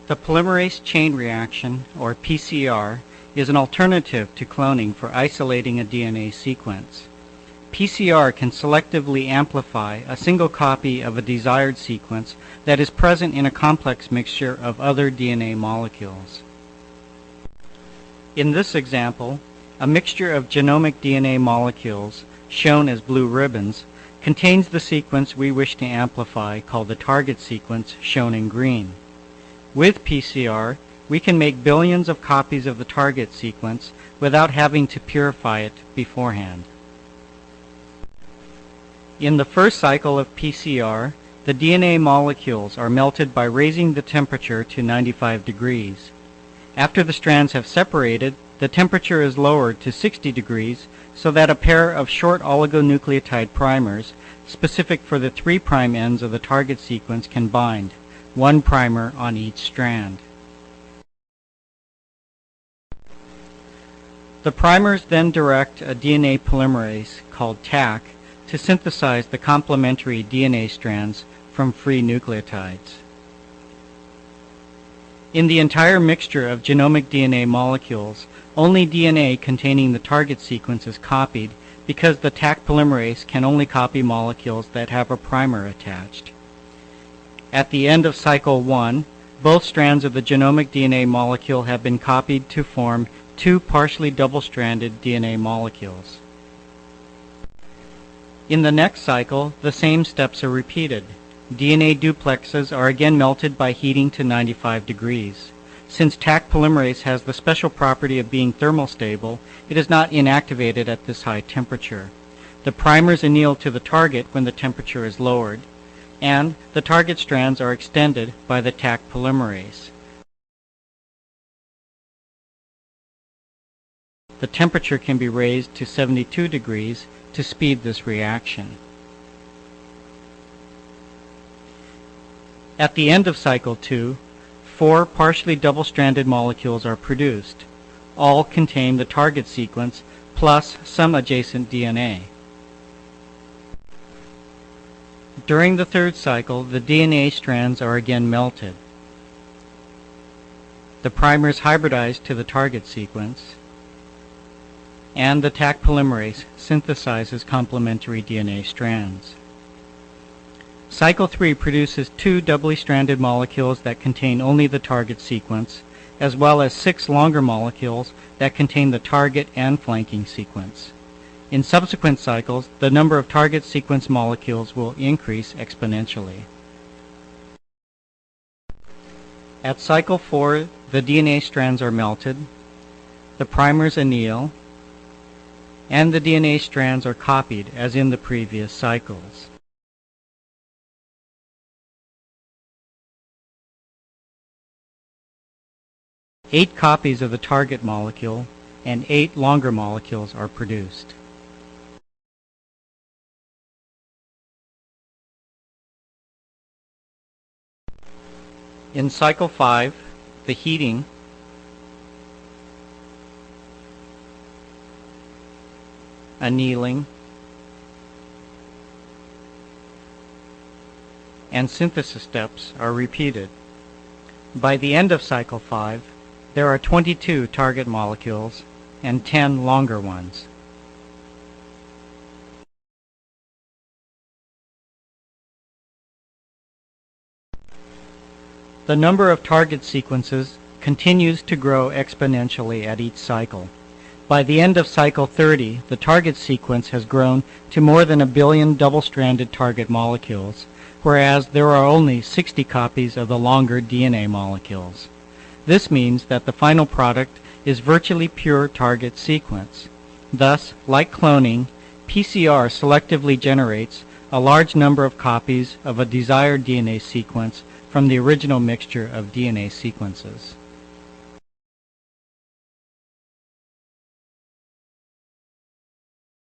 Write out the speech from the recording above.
The polymerase chain reaction, or PCR, is an alternative to cloning for isolating a DNA sequence. PCR can selectively amplify a single copy of a desired sequence that is present in a complex mixture of other DNA molecules. In this example, a mixture of genomic DNA molecules, shown as blue ribbons, contains the sequence we wish to amplify, called the target sequence, shown in green. With PCR, we can make billions of copies of the target sequence without having to purify it beforehand. In the first cycle of PCR, the DNA molecules are melted by raising the temperature to 95 degrees. After the strands have separated, the temperature is lowered to 60 degrees so that a pair of short oligonucleotide primers, specific for the 3' ends of the target sequence, can bind, one primer on each strand. The primers then direct a DNA polymerase, called Taq, to synthesize the complementary DNA strands from free nucleotides. In the entire mixture of genomic DNA molecules, only DNA containing the target sequence is copied because the Taq polymerase can only copy molecules that have a primer attached. At the end of cycle 1, both strands of the genomic DNA molecule have been copied to form two partially double-stranded DNA molecules. In the next cycle, the same steps are repeated. DNA duplexes are again melted by heating to 95 degrees. Since Taq polymerase has the special property of being thermostable, it is not inactivated at this high temperature. The primers anneal to the target when the temperature is lowered, and the target strands are extended by the Taq polymerase. The temperature can be raised to 72 degrees to speed this reaction. At the end of cycle 2, 4 partially double-stranded molecules are produced. All contain the target sequence plus some adjacent DNA. During the third cycle, the DNA strands are again melted. The primers hybridize to the target sequence, and the Taq polymerase synthesizes complementary DNA strands. Cycle 3 produces 2 doubly stranded molecules that contain only the target sequence, as well as 6 longer molecules that contain the target and flanking sequence. In subsequent cycles, the number of target sequence molecules will increase exponentially. At cycle 4, the DNA strands are melted, the primers anneal, and the DNA strands are copied as in the previous cycles. Eight copies of the target molecule and 8 longer molecules are produced. In cycle 5, the heating annealing and synthesis steps are repeated. By the end of cycle 5, there are 22 target molecules and 10 longer ones. The number of target sequences continues to grow exponentially at each cycle. By the end of cycle 30, the target sequence has grown to more than 1 billion double-stranded target molecules, whereas there are only 60 copies of the longer DNA molecules. This means that the final product is virtually pure target sequence. Thus, like cloning, PCR selectively generates a large number of copies of a desired DNA sequence from the original mixture of DNA sequences.